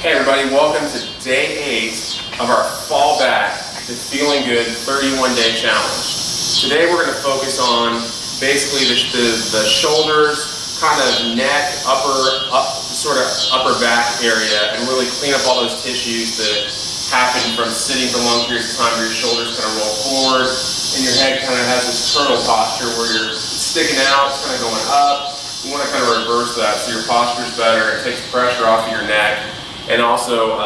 Hey everybody, welcome to day 8 of our Fall Back to Feeling Good 31-day challenge. Today we're going to focus on basically the shoulders, kind of neck, sort of upper back area, and really clean up all those tissues that happen from sitting for long periods of time where your shoulders kind of roll forward and your head kind of has this turtle posture where you're sticking out, it's kind of going up. You want to kind of reverse that so your posture is better, it takes pressure off of your neck, and also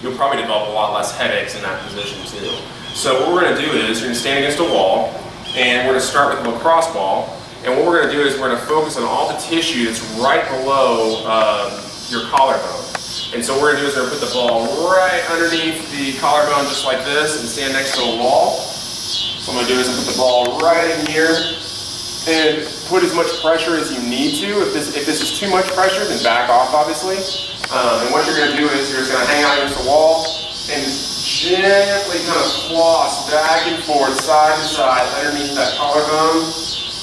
you'll probably develop a lot less headaches in that position too. So what we're going to do is you're going to stand against a wall, and we're going to start with a lacrosse ball, and what we're going to do is we're going to focus on all the tissue that's right below your collarbone. And so what we're going to do is we're going to put the ball right underneath the collarbone just like this and stand next to a wall. So what I'm going to do is put the ball right in here and put as much pressure as you need to. If this is too much pressure, then back off obviously. And what you're going to do is you're just going to hang out against the wall and just gently kind of floss back and forth, side to side, underneath that collarbone,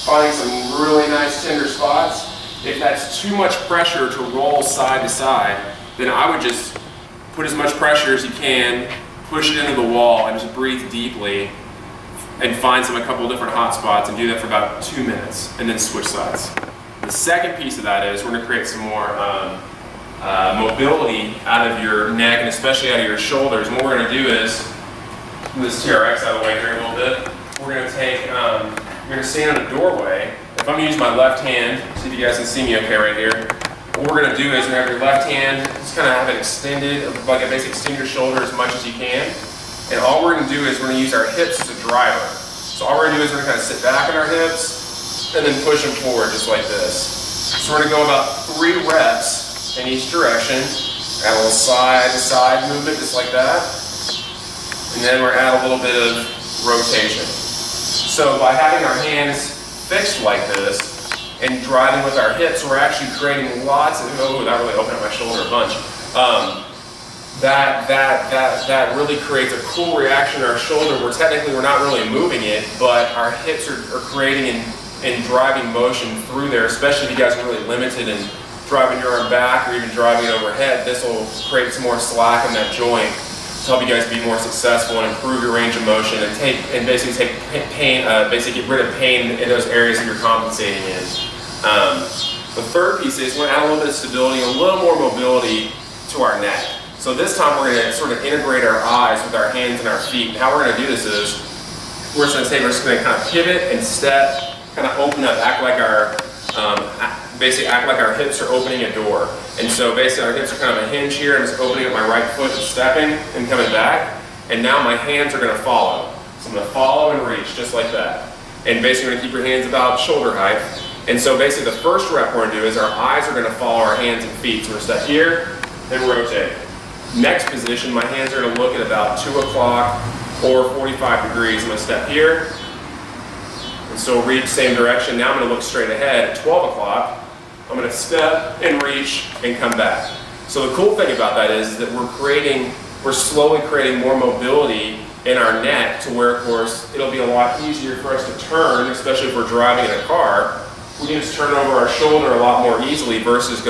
finding some really nice tender spots. If that's too much pressure to roll side to side, then I would just put as much pressure as you can, push it into the wall, and just breathe deeply, and find a couple of different hot spots, and do that for about 2 minutes, and then switch sides. The second piece of that is we're going to create some more mobility out of your neck and especially out of your shoulders. And what we're going to do is, move this TRX out of the way here a little bit. We're going to take, you're going to stand in a doorway. If I'm going to use my left hand, see if you guys can see me okay right here. What we're going to do is you're going to have your left hand, just kind of have it extended, like a basic extend your shoulder as much as you can. And all we're going to do is we're going to use our hips as a driver. So all we're going to do is we're going to kind of sit back on our hips and then push them forward just like this. So we're going to go about 3 reps in each direction. Add a little side to side movement just like that. And then we're add a little bit of rotation. So by having our hands fixed like this and driving with our hips, we're actually creating lots of, oh, that really opened up my shoulder a bunch. That really creates a cool reaction in our shoulder where technically we're not really moving it, but our hips are creating and driving motion through there, especially if you guys are really limited in driving your arm back or even driving it overhead. This will create some more slack in that joint to help you guys be more successful and improve your range of motion and basically take pain, basically get rid of pain in those areas that you're compensating in. The third piece is we're going to add a little bit of stability, a little more mobility to our neck. So this time we're going to sort of integrate our eyes with our hands and our feet. And how we're going to do this is we're just going to kind of pivot and step, kind of open up, act like our hips are opening a door. And so basically our hips are kind of a hinge here. I'm just opening up my right foot and stepping and coming back. And now my hands are going to follow. So I'm going to follow and reach just like that. And basically you're going to keep your hands about shoulder height. And so basically the first rep we're going to do is our eyes are going to follow our hands and feet. So we're going to step here and rotate. Next position, my hands are going to look at about 2 o'clock or 45 degrees. I'm going to step here. And so reach same direction. Now I'm going to look straight ahead at 12 o'clock. I'm going to step and reach and come back. So the cool thing about that is that we're slowly creating more mobility in our neck to where, of course, it'll be a lot easier for us to turn, especially if we're driving in a car. We can just turn over our shoulder a lot more easily versus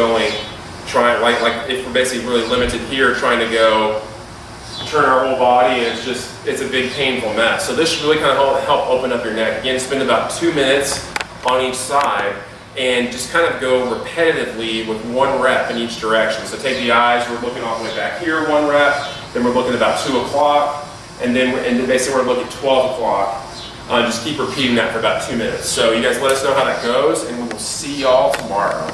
like if we're basically really limited here, trying to go turn our whole body, and it's a big painful mess. So this should really kind of help open up your neck. Again, spend about 2 minutes on each side and just kind of go repetitively with 1 rep in each direction. So take the eyes, we're looking all the way back here, 1 rep, then we're looking about 2 o'clock, and then basically we're looking at 12 o'clock. Just keep repeating that for about 2 minutes. So you guys let us know how that goes, and we will see y'all tomorrow.